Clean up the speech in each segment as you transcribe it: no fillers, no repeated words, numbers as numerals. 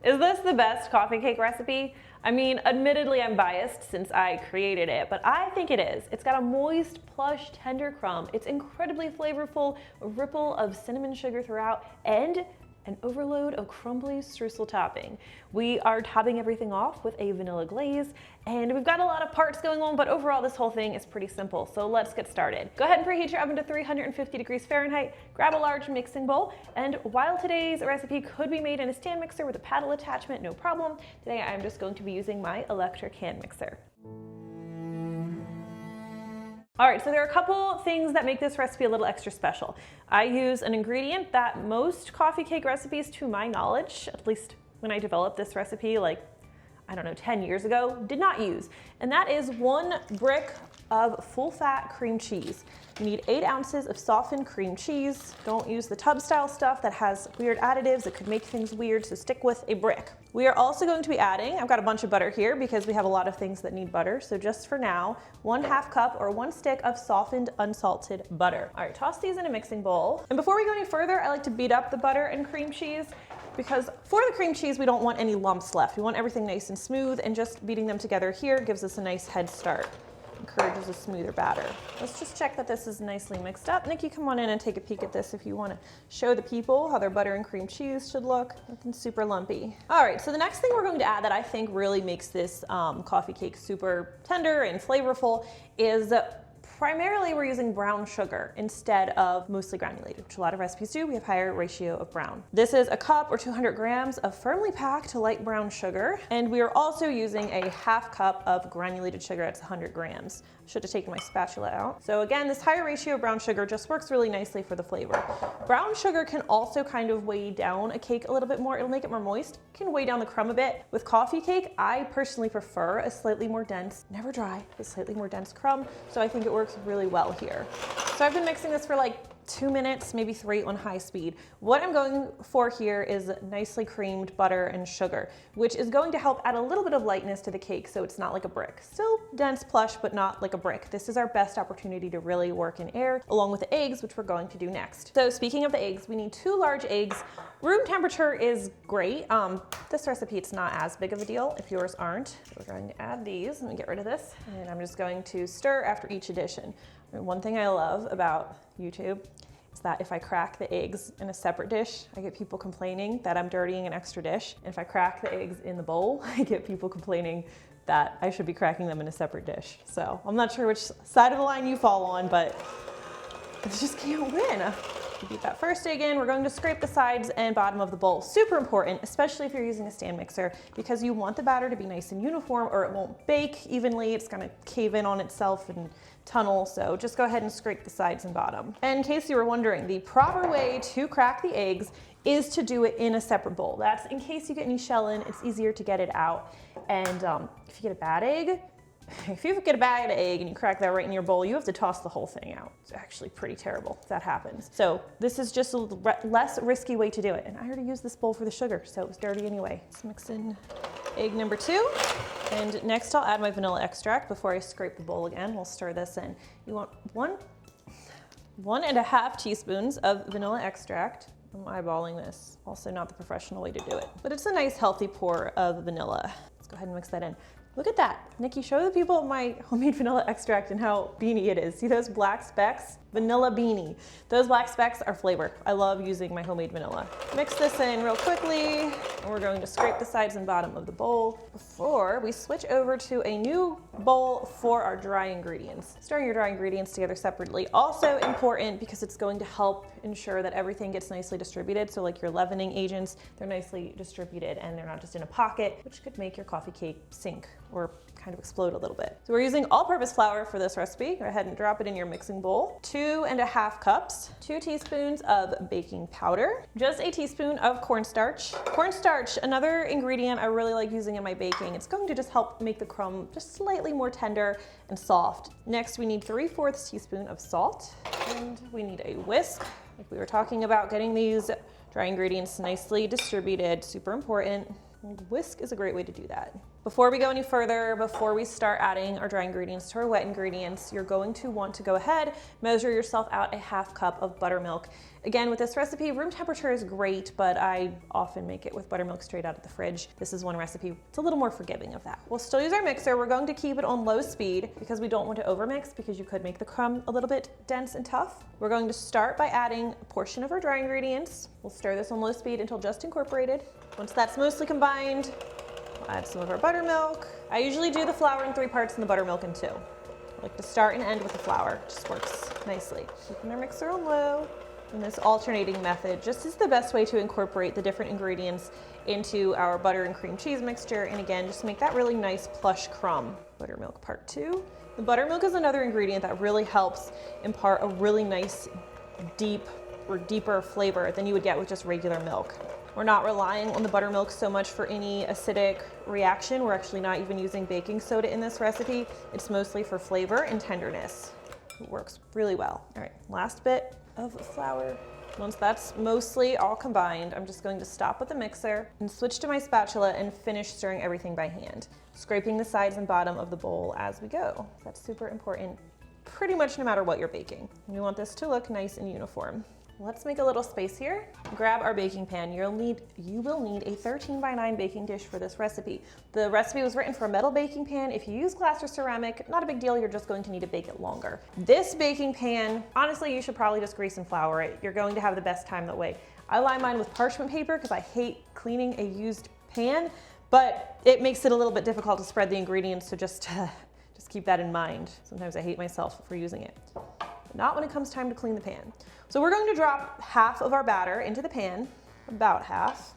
Is this the best coffee cake recipe? I mean, admittedly I'm biased since I created it, but I think it is. It's got a moist, plush, tender crumb. It's incredibly flavorful, a ripple of cinnamon sugar throughout, and an overload of crumbly streusel topping. We are topping everything off with a vanilla glaze, and we've got a lot of parts going on, but overall this whole thing is pretty simple. So let's get started. Go ahead and preheat your oven to 350 degrees Fahrenheit, grab a large mixing bowl, and while today's recipe could be made in a stand mixer with a paddle attachment, no problem, today I'm just going to be using my electric hand mixer. All right, so there are a couple things that make this recipe a little extra special. I use an ingredient that most coffee cake recipes, to my knowledge, at least when I developed this recipe, like, I don't know, 10 years ago, did not use. And that is 1 brick of full-fat cream cheese. You need 8 ounces of softened cream cheese. Don't use the tub style stuff that has weird additives that could make things weird, so stick with a brick. We are also going to be adding, I've got a bunch of butter here because we have a lot of things that need butter, so just for now, 1/2 cup or 1 stick of softened unsalted butter. All right, toss these in a mixing bowl. And before we go any further, I like to beat up the butter and cream cheese because for the cream cheese, we don't want any lumps left. We want everything nice and smooth, and just beating them together here gives us a nice head start. Encourages a smoother batter. Let's just check that this is nicely mixed up. Nikki, come on in and take a peek at this if you want to show the people how their butter and cream cheese should look. Nothing super lumpy. All right, so the next thing we're going to add that I think really makes this coffee cake super tender and flavorful is primarily we're using brown sugar instead of mostly granulated, which a lot of recipes do. We have higher ratio of brown. This is a cup or 200 grams of firmly packed light brown sugar. And we are also using a 1/2 cup of granulated sugar. It's 100 grams. Should have taken my spatula out. So again, this higher ratio of brown sugar just works really nicely for the flavor. Brown sugar can also kind of weigh down a cake a little bit more. It'll make it more moist. It can weigh down the crumb a bit. With coffee cake, I personally prefer a slightly more dense, never dry, a slightly more dense crumb. So I think it works really well here. So I've been mixing this for like 2 minutes, maybe 3 on high speed. What I'm going for here is nicely creamed butter and sugar, which is going to help add a little bit of lightness to the cake so it's not like a brick. Still dense, plush, but not like a brick. This is our best opportunity to really work in air, along with the eggs, which we're going to do next. So speaking of the eggs, we need 2 large eggs. Room temperature is great. This recipe, it's not as big of a deal if yours aren't. So we're going to add these. Let me get rid of this. And I'm just going to stir after each addition. One thing I love about YouTube is that if I crack the eggs in a separate dish, I get people complaining that I'm dirtying an extra dish. And if I crack the eggs in the bowl, I get people complaining that I should be cracking them in a separate dish. So I'm not sure which side of the line you fall on, but I just can't win. Beat that first egg in. We're going to scrape the sides and bottom of the bowl. Super important, especially if you're using a stand mixer, because you want the batter to be nice and uniform or it won't bake evenly. It's gonna cave in on itself and tunnel. So just go ahead and scrape the sides and bottom. And in case you were wondering, the proper way to crack the eggs is to do it in a separate bowl. That's in case you get any shell in, it's easier to get it out. And if you get a bad egg, if you get a bad egg and you crack that right in your bowl, you have to toss the whole thing out. It's actually pretty terrible if that happens. So this is just a less risky way to do it. And I already used this bowl for the sugar, so it was dirty anyway. Let's mix in egg number 2. And next I'll add my vanilla extract before I scrape the bowl again. We'll stir this in. You want 1.5 teaspoons of vanilla extract. I'm eyeballing this. Also not the professional way to do it. But it's a nice healthy pour of vanilla. Let's go ahead and mix that in. Look at that. Nikki, show the people my homemade vanilla extract and how beany it is. See those black specks? Vanilla beanie. Those black specks are flavor. I love using my homemade vanilla. Mix this in real quickly, and we're going to scrape the sides and bottom of the bowl before we switch over to a new bowl for our dry ingredients. Stirring your dry ingredients together separately, also important because it's going to help ensure that everything gets nicely distributed. So like your leavening agents, they're nicely distributed and they're not just in a pocket, which could make your coffee cake sink or kind of explode a little bit. So we're using all-purpose flour for this recipe. Go ahead and drop it in your mixing bowl. 2.5 cups, 2 teaspoons of baking powder, just a teaspoon of cornstarch. Cornstarch, another ingredient I really like using in my baking. It's going to just help make the crumb just slightly more tender and soft. Next, we need 3/4 teaspoon of salt, and we need a whisk. Like we were talking about, getting these dry ingredients nicely distributed, super important. Whisk is a great way to do that. Before we go any further, before we start adding our dry ingredients to our wet ingredients, you're going to want to go ahead, measure yourself out a half cup of buttermilk. Again, with this recipe, room temperature is great, but I often make it with buttermilk straight out of the fridge. This is one recipe, it's a little more forgiving of that. We'll still use our mixer. We're going to keep it on low speed because we don't want to overmix because you could make the crumb a little bit dense and tough. We're going to start by adding a portion of our dry ingredients. We'll stir this on low speed until just incorporated. Once that's mostly combined, we'll add some of our buttermilk. I usually do the flour in 3 parts and the buttermilk in 2. I like to start and end with the flour, it just works nicely. Keeping our mixer on low. And this alternating method just is the best way to incorporate the different ingredients into our butter and cream cheese mixture. And again, just make that really nice plush crumb. Buttermilk part 2. The buttermilk is another ingredient that really helps impart a really nice, deeper flavor than you would get with just regular milk. We're not relying on the buttermilk so much for any acidic reaction. We're actually not even using baking soda in this recipe. It's mostly for flavor and tenderness. It works really well. All right, last bit of flour. Once that's mostly all combined, I'm just going to stop with the mixer and switch to my spatula and finish stirring everything by hand, scraping the sides and bottom of the bowl as we go. That's super important, pretty much no matter what you're baking. We want this to look nice and uniform. Let's make a little space here. Grab our baking pan. You will need a 13x9 baking dish for this recipe. The recipe was written for a metal baking pan. If you use glass or ceramic, not a big deal, you're just going to need to bake it longer. This baking pan, honestly, you should probably just grease and flour it. You're going to have the best time that way. I line mine with parchment paper because I hate cleaning a used pan, but it makes it a little bit difficult to spread the ingredients, so just keep that in mind. Sometimes I hate myself for using it. Not when it comes time to clean the pan. So we're going to drop half of our batter into the pan, about half.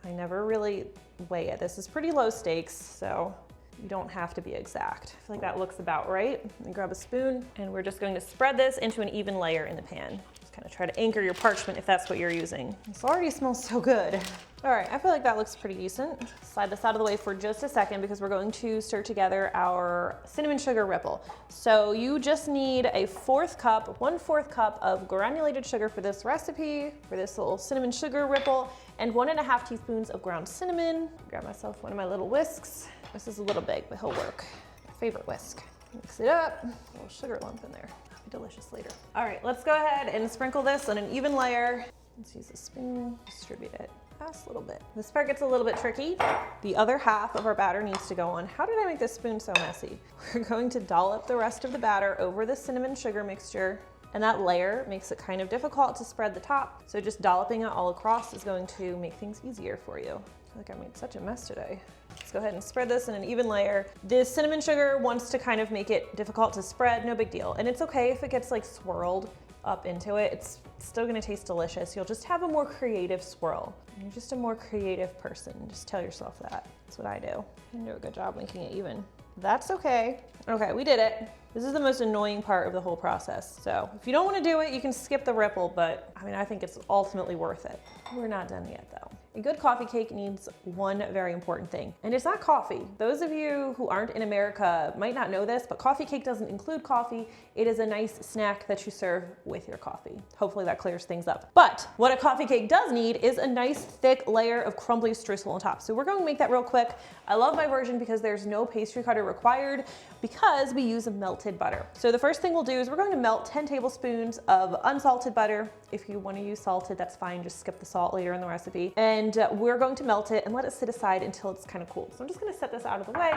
I never really weigh it. This is pretty low stakes, so you don't have to be exact. I feel like that looks about right. And grab a spoon, and we're just going to spread this into an even layer in the pan. Just kind of try to anchor your parchment if that's what you're using. This already smells so good. All right, I feel like that looks pretty decent. Slide this out of the way for just a second because we're going to stir together our cinnamon sugar ripple. So you just need a 1/4 cup of granulated sugar for this recipe, for this little cinnamon sugar ripple, and 1½ teaspoons of ground cinnamon. Grab myself one of my little whisks. This is a little big, but he'll work. My favorite whisk. Mix it up, a little sugar lump in there. It'll be delicious later. All right, let's go ahead and sprinkle this on an even layer. Let's use a spoon, distribute it. Just a little bit. This part gets a little bit tricky. The other half of our batter needs to go on. How did I make this spoon so messy? We're going to dollop the rest of the batter over the cinnamon sugar mixture, and that layer makes it kind of difficult to spread the top. So just dolloping it all across is going to make things easier for you. I feel like I made such a mess today. Let's go ahead and spread this in an even layer. This cinnamon sugar wants to kind of make it difficult to spread, no big deal. And it's okay if it gets like swirled up into it. It's still gonna taste delicious. You'll just have a more creative swirl. You're just a more creative person. Just tell yourself that. That's what I do. I do a good job making it even. That's okay. Okay, we did it. This is the most annoying part of the whole process. So if you don't want to do it, you can skip the ripple, but I mean, I think it's ultimately worth it. We're not done yet though. A good coffee cake needs one very important thing, and it's not coffee. Those of you who aren't in America might not know this, but coffee cake doesn't include coffee. It is a nice snack that you serve with your coffee. Hopefully that clears things up. But what a coffee cake does need is a nice thick layer of crumbly streusel on top. So we're going to make that real quick. I love my version because there's no pastry cutter required because we use melted butter. So the first thing we'll do is we're going to melt 10 tablespoons of unsalted butter. If you want to use salted, that's fine. Just skip the salt later in the recipe. And we're going to melt it and let it sit aside until it's kind of cool. So I'm just going to set this out of the way,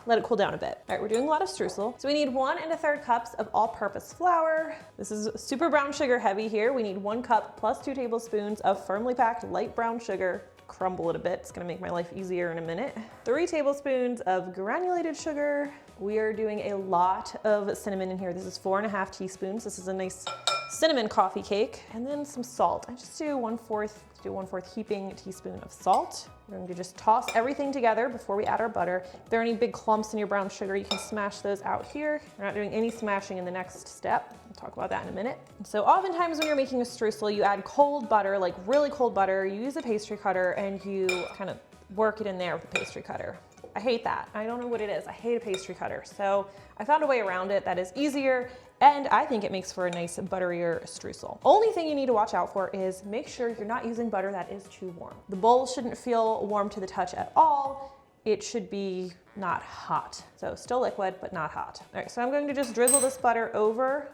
let it cool down a bit. All right, we're doing a lot of streusel. So we need 1 1/3 cups of all-purpose flour. This is super brown sugar heavy here. We need 1 cup plus 2 tablespoons of firmly packed light brown sugar. Crumble it a bit. It's gonna make my life easier in a minute. 3 tablespoons of granulated sugar. We are doing a lot of cinnamon in here. This is 4½ teaspoons. This is a nice cinnamon coffee cake. And then some salt. I just do 1/4 heaping teaspoon of salt. We're going to just toss everything together before we add our butter. If there are any big clumps in your brown sugar, you can smash those out here. We're not doing any smashing in the next step. We'll talk about that in a minute. So oftentimes when you're making a streusel, you add cold butter, like really cold butter. You use a pastry cutter and you kind of work it in there with a pastry cutter. I hate that. I don't know what it is. I hate a pastry cutter. So I found a way around it that is easier, and I think it makes for a nice butterier streusel. Only thing you need to watch out for is make sure you're not using butter that is too warm. The bowl shouldn't feel warm to the touch at all. It should be not hot. So still liquid, but not hot. All right, so I'm going to just drizzle this butter over.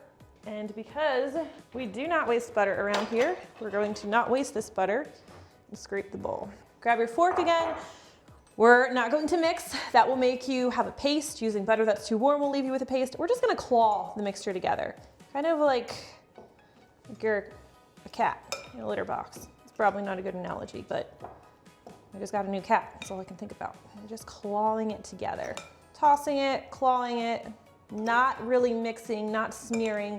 And because we do not waste butter around here, we're going to not waste this butter and scrape the bowl. Grab your fork again. We're not going to mix. That will make you have a paste. Using butter that's too warm will leave you with a paste. We're just gonna claw the mixture together. Kind of like you're a cat in a litter box. It's probably not a good analogy, but I just got a new cat. That's all I can think about. We're just clawing it together. Tossing it, clawing it, not really mixing, not smearing.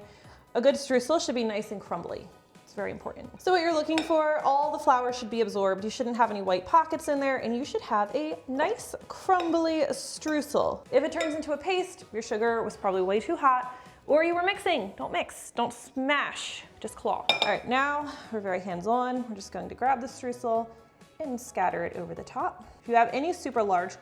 A good streusel should be nice and crumbly. It's very important. So what you're looking for, all the flour should be absorbed. You shouldn't have any white pockets in there, and you should have a nice crumbly streusel. If it turns into a paste, your sugar was probably way too hot, or you were mixing. Don't mix, don't smash, just claw. All right, now we're very hands-on. We're just going to grab the streusel and scatter it over the top. If you have any super large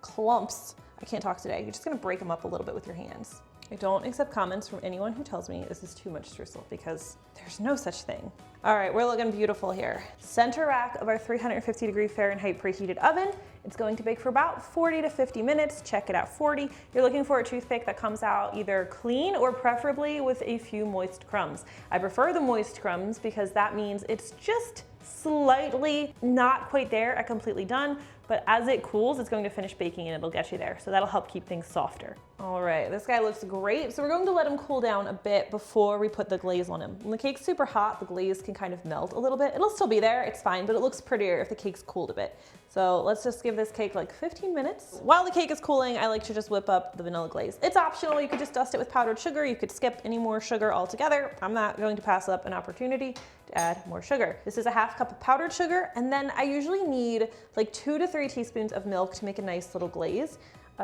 clumps, I can't talk today, you're just gonna break them up a little bit with your hands. I don't accept comments from anyone who tells me this is too much streusel, because there's no such thing. All right, we're looking beautiful here. Center rack of our 350 Fahrenheit preheated oven. It's going to bake for about 40 to 50 minutes. Check it at 40. You're looking for a toothpick that comes out either clean or preferably with a few moist crumbs. I prefer the moist crumbs because that means it's just slightly not quite there at completely done, but as it cools, it's going to finish baking and it'll get you there. So that'll help keep things softer. All right, this guy looks great. So we're going to let him cool down a bit before we put the glaze on him. When the cake's super hot, the glaze can kind of melt a little bit. It'll still be there, it's fine, but it looks prettier if the cake's cooled a bit. So let's just give this cake like 15 minutes. While the cake is cooling, I like to just whip up the vanilla glaze. It's optional, you could just dust it with powdered sugar. You could skip any more sugar altogether. I'm not going to pass up an opportunity to add more sugar. This is a half cup of powdered sugar, and then I usually need like 2 to 3 teaspoons of milk to make a nice little glaze.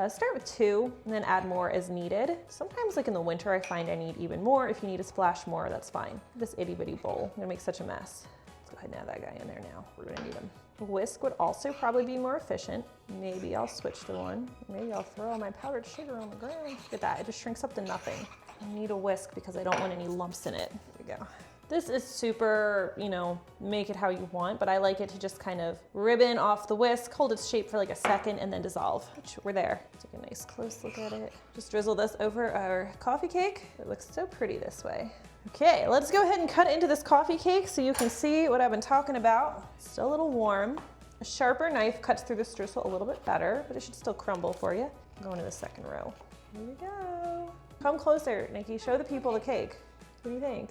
Start with 2 and then add more as needed. Sometimes like in the winter, I find I need even more. If you need a splash more, that's fine. This itty bitty bowl, I'm gonna make such a mess. Let's go ahead and add that guy in there now. We're gonna need him. A whisk would also probably be more efficient. Maybe I'll switch to one. Maybe I'll throw all my powdered sugar on the ground. Look at that, it just shrinks up to nothing. I need a whisk because I don't want any lumps in it. There we go. This is super, you know, make it how you want, but I like it to just kind of ribbon off the whisk, hold its shape for like a second, and then dissolve, which we're there. Take a nice close look at it. Just drizzle this over our coffee cake. It looks so pretty this way. Okay, let's go ahead and cut into this coffee cake so you can see what I've been talking about. Still a little warm. A sharper knife cuts through the streusel a little bit better, but it should still crumble for you. Go into the second row. Here we go. Come closer, Nikki. Show the people the cake. What do you think?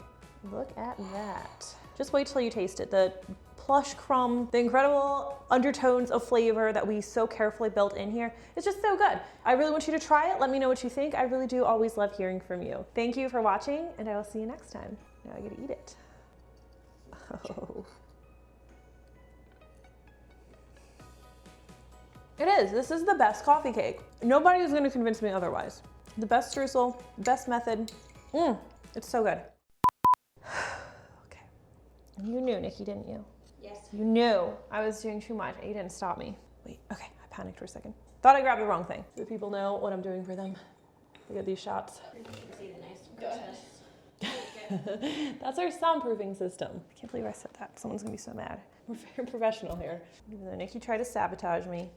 Look at that. Just wait till you taste it. The plush crumb, the incredible undertones of flavor that we so carefully built in here. It's just so good. I really want you to try it. Let me know what you think. I really do always love hearing from you. Thank you for watching, and I will see you next time. Now I get to eat it. Oh. It is. This is the best coffee cake. Nobody is going to convince me otherwise. The best streusel, best method. It's so good. Okay. You knew, Nikki, didn't you? Yes. You knew I was doing too much. You didn't stop me. Wait, okay, I panicked for a second. Thought I grabbed the wrong thing. Do people know what I'm doing for them? Look at these shots. You can see the nice. That's our soundproofing system. I can't believe I said that. Someone's gonna be so mad. We're very professional here. Even though Nikki tried to sabotage me,